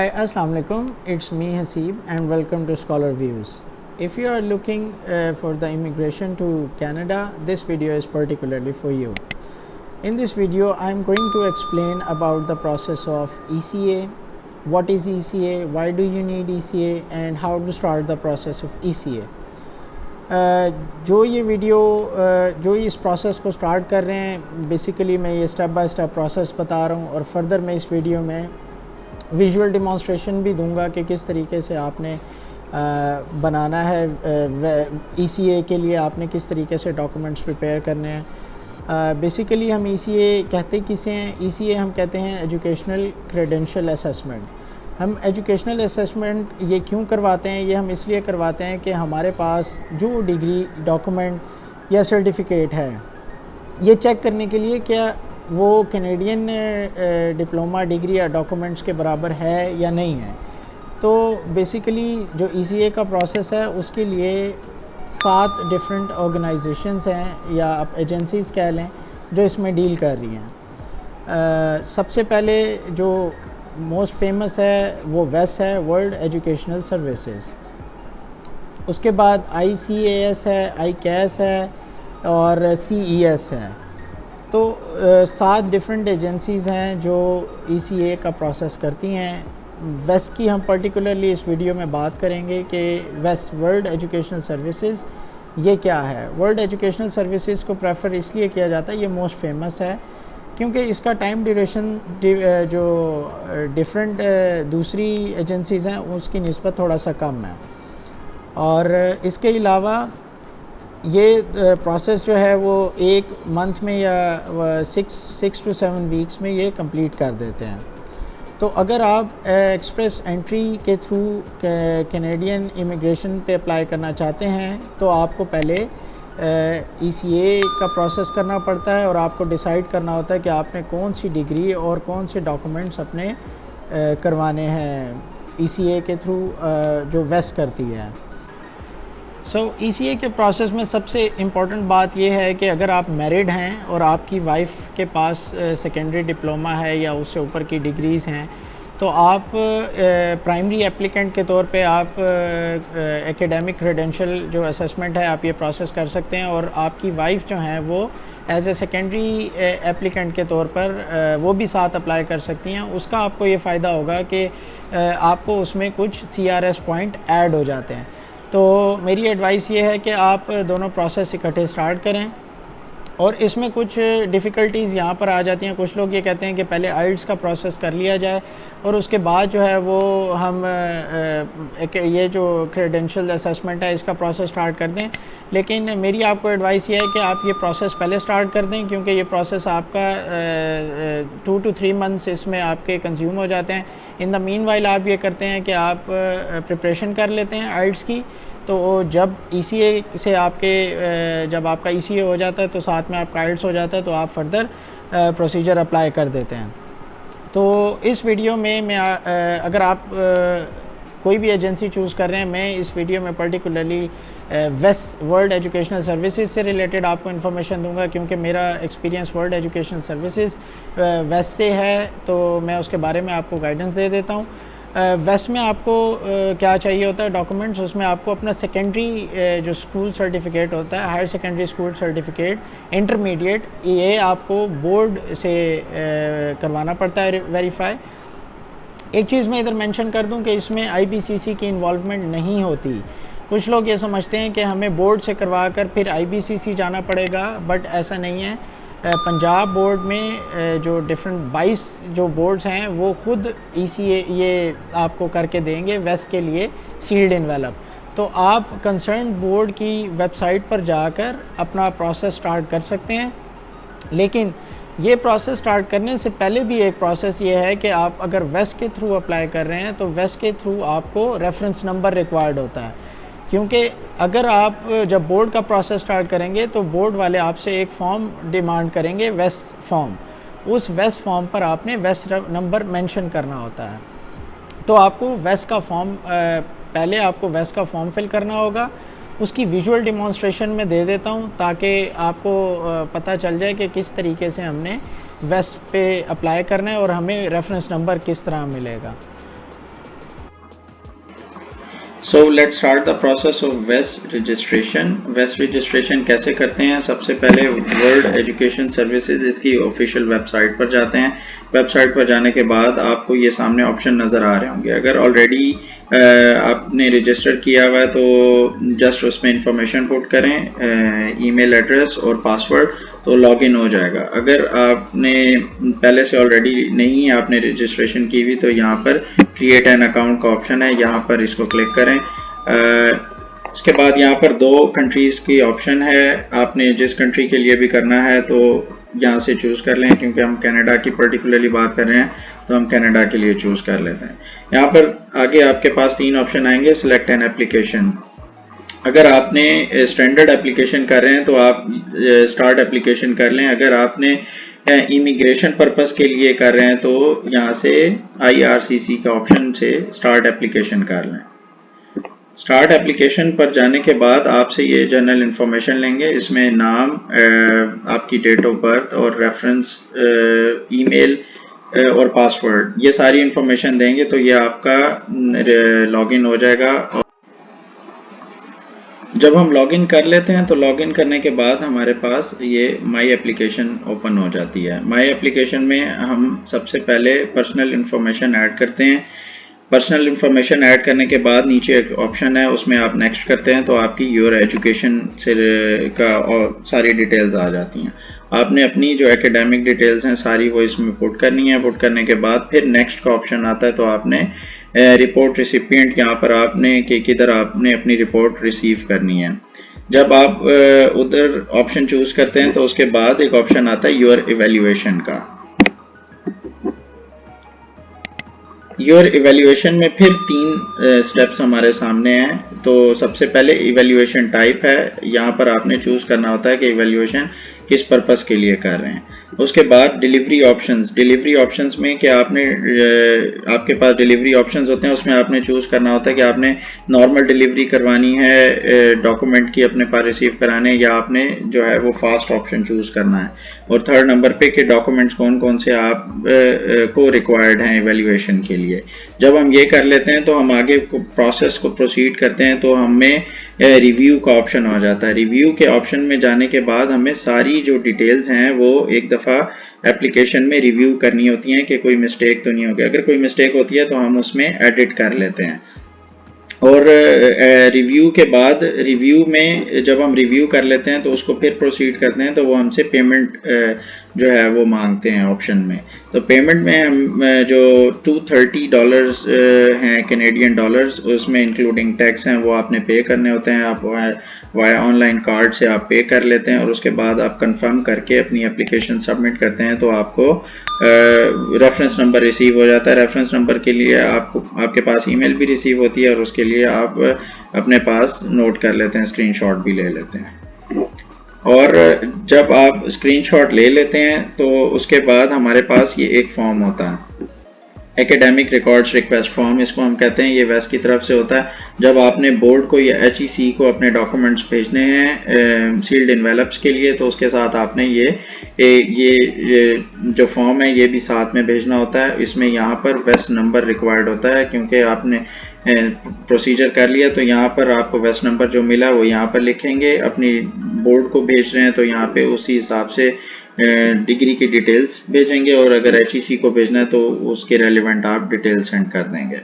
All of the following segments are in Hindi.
Hi, Assalamu alaikum. It's me Haseeb and welcome to Scholar Views. If you are looking for the immigration to Canada, this video is particularly for you. In this video, I am going to explain about the process of ECA, what is ECA, why do you need ECA and how to start the process of ECA. जो ये वीडियो जो इस प्रोसेस को स्टार्ट कर रहे हैं, बेसिकली मैं ये स्टेप बाय स्टेप प्रोसेस बता रहा हूँ और फर्दर मैं इस वीडियो में विजुअल डिमॉन्स्ट्रेशन भी दूंगा कि किस तरीके से आपने बनाना है ECA के लिए, आपने किस तरीके से डॉक्यूमेंट्स प्रिपेयर करने हैं। बेसिकली हम ECA कहते किसे हैं? ECA हम कहते हैं एजुकेशनल क्रेडेंशियल असेसमेंट। हम एजुकेशनल असेसमेंट ये क्यों करवाते हैं? ये हम इसलिए करवाते हैं कि हमारे पास जो डिग्री, डॉक्यूमेंट या सर्टिफिकेट है, ये चेक करने के लिए क्या वो कैनेडियन डिप्लोमा डिग्री या डॉक्यूमेंट्स के बराबर है या नहीं है। तो बेसिकली जो ECA का प्रोसेस है उसके लिए 7 डिफरेंट ऑर्गेनाइजेशंस हैं या आप एजेंसीज़ कह लें जो इसमें डील कर रही हैं। सबसे पहले जो मोस्ट फेमस है वो वेस है, वर्ल्ड एजुकेशनल सर्विसेज। उसके बाद ICAS है, ICAS है और CES है। तो 7 डिफरेंट एजेंसीज़ हैं जो ECA का प्रोसेस करती हैं। वेस की हम पर्टिकुलरली इस वीडियो में बात करेंगे कि वेस वर्ल्ड एजुकेशनल सर्विसेज ये क्या है। वर्ल्ड एजुकेशनल सर्विसेज को प्रेफर इसलिए किया जाता है, ये मोस्ट फेमस है क्योंकि इसका टाइम ड्यूरेशन जो डिफरेंट दूसरी एजेंसीज़ हैं उसकी निस्बत थोड़ा सा कम है। और इसके अलावा ये प्रोसेस जो है वो 1 मंथ में या 6 to 7 वीक्स में ये कंप्लीट कर देते हैं। तो अगर आप एक्सप्रेस एंट्री के थ्रू कैनेडियन इमिग्रेशन पे अप्लाई करना चाहते हैं तो आपको पहले ECA का प्रोसेस करना पड़ता है और आपको डिसाइड करना होता है कि आपने कौन सी डिग्री और कौन से डॉक्यूमेंट्स अपने करवाने हैं ECA के थ्रू जो वेस करती है। ECA के प्रोसेस में सबसे इम्पॉर्टेंट बात यह है कि अगर आप मैरिड हैं और आपकी वाइफ के पास सेकेंडरी डिप्लोमा है या उससे ऊपर की डिग्रीज़ हैं तो आप प्राइमरी एप्लीकेंट के तौर पे आप एकेडमिक क्रेडेंशियल जो असेसमेंट है आप ये प्रोसेस कर सकते हैं और आपकी वाइफ जो हैं वो एज ए सेकेंडरी एप्लीकेंट के तौर पर वो भी साथ अप्लाई कर सकती हैं। उसका आपको ये फ़ायदा होगा कि आपको उसमें कुछ CRS पॉइंट ऐड हो जाते हैं। तो मेरी एडवाइस ये है कि आप दोनों प्रोसेस इकट्ठे स्टार्ट करें और इसमें कुछ डिफ़िकल्टीज़ यहाँ पर आ जाती हैं। कुछ लोग ये कहते हैं कि पहले IELTS का प्रोसेस कर लिया जाए और उसके बाद जो है वो हम ये जो क्रेडेंशियल असेसमेंट है इसका प्रोसेस स्टार्ट कर दें। लेकिन मेरी आपको एडवाइस ये है कि आप ये प्रोसेस पहले स्टार्ट कर दें क्योंकि ये प्रोसेस आपका 2 to 3 मंथ्स इसमें आपके कंज्यूम हो जाते हैं। इन द मीन वाइल आप ये करते हैं कि आप प्रिपरेशन कर लेते हैं IELTS की। तो जब ECA से आपके जब आपका ECA हो जाता है तो साथ में आपका IELTS हो जाता है तो आप फर्दर प्रोसीजर अप्लाई कर देते हैं। तो इस वीडियो में मैं अगर आप कोई भी एजेंसी चूज़ कर रहे हैं, मैं इस वीडियो में पर्टिकुलरली वेस वर्ल्ड एजुकेशनल सर्विसेज से रिलेटेड आपको इन्फॉर्मेशन दूंगा क्योंकि मेरा एक्सपीरियंस वर्ल्ड एजुकेशनल सर्विसेज वेस से है तो मैं उसके बारे में आपको गाइडेंस दे देता हूँ। वेस्ट में आपको क्या चाहिए होता है डॉक्यूमेंट्स, उसमें आपको अपना सेकेंडरी जो स्कूल सर्टिफिकेट होता है, higher secondary school certificate, intermediate, ये आपको बोर्ड से करवाना पड़ता है वेरीफाई। एक चीज़ मैं इधर मेंशन कर दूं कि इसमें IBCC की इन्वॉल्वमेंट नहीं होती। कुछ लोग ये समझते हैं कि हमें बोर्ड से करवा कर फिर IBCC जाना पड़ेगा, बट ऐसा नहीं है। पंजाब बोर्ड में जो डिफरेंट 22 जो बोर्ड्स हैं वो खुद ECA ये आपको करके देंगे वेस्ट के लिए सील्ड इनवेलप। तो आप कंसर्न बोर्ड की वेबसाइट पर जाकर अपना प्रोसेस स्टार्ट कर सकते हैं। लेकिन ये प्रोसेस स्टार्ट करने से पहले भी एक प्रोसेस ये है कि आप अगर वेस्ट के थ्रू अप्लाई कर रहे हैं तो वेस्ट के थ्रू आपको रेफरेंस नंबर रिक्वायर्ड होता है क्योंकि अगर आप जब बोर्ड का प्रोसेस स्टार्ट करेंगे तो बोर्ड वाले आपसे एक फॉर्म डिमांड करेंगे, वेस्ट फॉर्म। उस वेस्ट फॉर्म पर आपने वेस्ट नंबर मेंशन करना होता है। तो आपको वेस्ट का फॉर्म पहले आपको वेस्ट का फॉर्म फिल करना होगा। उसकी विजुअल डिमॉन्स्ट्रेशन में दे देता हूँ ताकि आपको पता चल जाए कि किस तरीके से हमने वेस्ट पे अप्लाई करना है और हमें रेफरेंस नंबर किस तरह मिलेगा। So let's start the process of वेस रजिस्ट्रेशन। वेस रजिस्ट्रेशन कैसे करते हैं? सबसे पहले वर्ल्ड एजुकेशन सर्विसेज इसकी ऑफिशियल वेबसाइट पर जाते हैं। वेबसाइट पर जाने के बाद आपको ये सामने ऑप्शन नज़र आ रहे होंगे। अगर ऑलरेडी आपने रजिस्टर किया हुआ है तो जस्ट उसमें इंफॉर्मेशन पुट करें, ईमेल एड्रेस और पासवर्ड, तो लॉगिन हो जाएगा। अगर आपने पहले से ऑलरेडी नहीं है, आपने रजिस्ट्रेशन की हुई, तो यहाँ पर क्रिएट एन अकाउंट का ऑप्शन है, यहाँ पर इसको क्लिक करें। उसके बाद यहाँ पर 2 कंट्रीज़ की ऑप्शन है। आपने जिस कंट्री के लिए भी करना है तो यहाँ से चूज़ कर लें। क्योंकि हम कनाडा की पर्टिकुलरली बात कर रहे हैं तो हम कनाडा के लिए चूज़ कर लेते हैं। यहाँ पर आगे आपके पास 3 ऑप्शन आएंगे। Select an application. अगर आपने स्टैंडर्ड एप्लीकेशन कर रहे हैं तो आप स्टार्ट एप्लीकेशन कर लें। अगर आपने इमिग्रेशन पर्पस के लिए कर रहे हैं तो यहाँ से IRCC के ऑप्शन से स्टार्ट एप्लीकेशन कर लें। स्टार्ट एप्लीकेशन पर जाने के बाद आपसे ये जनरल इंफॉर्मेशन लेंगे। इसमें नाम, आपकी डेट ऑफ बर्थ और रेफरेंस ईमेल और पासवर्ड, ये सारी इंफॉर्मेशन देंगे तो ये आपका लॉगिन हो जाएगा। जब हम लॉगिन कर लेते हैं तो लॉगिन करने के बाद हमारे पास ये माई एप्लीकेशन ओपन हो जाती है। माई एप्लीकेशन में हम सबसे पहले पर्सनल इंफॉर्मेशन ऐड करते हैं। पर्सनल इंफॉर्मेशन ऐड करने के बाद नीचे एक ऑप्शन है, उसमें आप नेक्स्ट करते हैं तो आपकी योर एजुकेशन से का और सारी डिटेल्स आ जाती हैं। आपने अपनी जो एकेडमिक डिटेल्स हैं सारी वो इसमें पुट करनी है। पुट करने के बाद फिर नेक्स्ट का ऑप्शन आता है, तो आपने रिपोर्ट रिसिपिएंट यहाँ पर आपने कि किधर आपने अपनी रिपोर्ट रिसीव करनी है। जब आप उधर ऑप्शन चूज करते हैं तो उसके बाद एक ऑप्शन आता है योर इवैल्यूएशन का। योर इवैल्यूएशन में फिर 3 स्टेप्स हमारे सामने हैं। तो सबसे पहले इवैल्यूएशन टाइप है, यहाँ पर आपने चूज करना होता है कि इवैल्यूएशन किस पर्पस के लिए कर रहे हैं। उसके बाद डिलीवरी ऑप्शंस। डिलीवरी ऑप्शंस में कि आपने आपके पास डिलीवरी ऑप्शंस होते हैं, उसमें आपने चूज़ करना होता है कि आपने नॉर्मल डिलीवरी करवानी है डॉक्यूमेंट की अपने पास रिसीव कराने, या आपने जो है वो फास्ट ऑप्शन चूज़ करना है। और थर्ड नंबर पे कि डॉक्यूमेंट्स कौन कौन से आप को रिक्वायर्ड हैं इवैल्यूएशन के लिए। जब हम ये कर लेते हैं तो हम आगे प्रोसेस को प्रोसीड करते हैं तो हमें रिव्यू का ऑप्शन हो जाता है। रिव्यू के ऑप्शन में जाने के बाद हमें सारी जो डिटेल्स हैं वो एक दफ़ा एप्लीकेशन में रिव्यू करनी होती हैं कि कोई मिस्टेक तो नहीं होगी। अगर कोई मिस्टेक होती है तो हम उसमें एडिट कर लेते हैं। और रिव्यू के बाद रिव्यू में जब हम रिव्यू कर लेते हैं तो उसको फिर प्रोसीड करते हैं तो वो हमसे पेमेंट जो है वो मांगते हैं ऑप्शन में। तो पेमेंट में हम जो $230 हैं कैनेडियन डॉलर्स, उसमें इंक्लूडिंग टैक्स हैं, वो आपने पे करने होते हैं। आप वाया ऑनलाइन कार्ड से आप पे कर लेते हैं और उसके बाद आप कंफर्म करके अपनी एप्लीकेशन सबमिट करते हैं तो आपको रेफरेंस नंबर रिसीव हो जाता है। रेफरेंस नंबर के लिए आपको आपके पास ईमेल भी रिसीव होती है और उसके लिए आप अपने पास नोट कर लेते हैं, स्क्रीनशॉट भी ले लेते हैं। और जब आप स्क्रीनशॉट ले लेते हैं तो उसके बाद हमारे पास ये एक फॉर्म होता है, एकेडमिक रिकॉर्ड्स रिक्वेस्ट फॉर्म इसको हम कहते हैं। ये वेस की तरफ से होता है। जब आपने बोर्ड को या HEC को अपने डॉक्यूमेंट्स भेजने हैं सील्ड इन्वेलप्स के लिए तो उसके साथ आपने ये जो फॉर्म है ये भी साथ में भेजना होता है। इसमें यहाँ पर वेस नंबर रिक्वायर्ड होता है क्योंकि आपने प्रोसीजर कर लिया तो यहाँ पर आपको वेस नंबर जो मिला वो यहाँ पर लिखेंगे। अपनी बोर्ड को भेज रहे हैं तो यहाँ पे उसी हिसाब से डिग्री की डिटेल्स भेजेंगे और अगर HEC को भेजना है तो उसके रेलिवेंट आप डिटेल सेंड कर देंगे।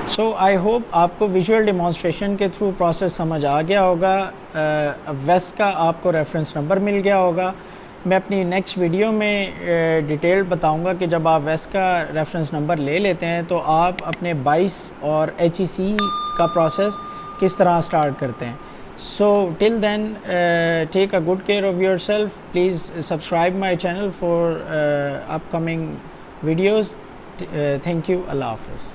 सो आई होप आपको विजुअल डेमोन्स्ट्रेशन के थ्रू प्रोसेस समझ आ गया होगा। वेस का आपको रेफरेंस नंबर मिल गया होगा। मैं अपनी नेक्स्ट वीडियो में डिटेल बताऊंगा कि जब आप वेस का रेफरेंस नंबर ले लेते हैं तो आप अपने 22 और HEC का प्रोसेस किस तरह स्टार्ट करते हैं। So till then, take a good care of yourself. Please subscribe my channel for upcoming videos. Thank you. Allah Hafiz.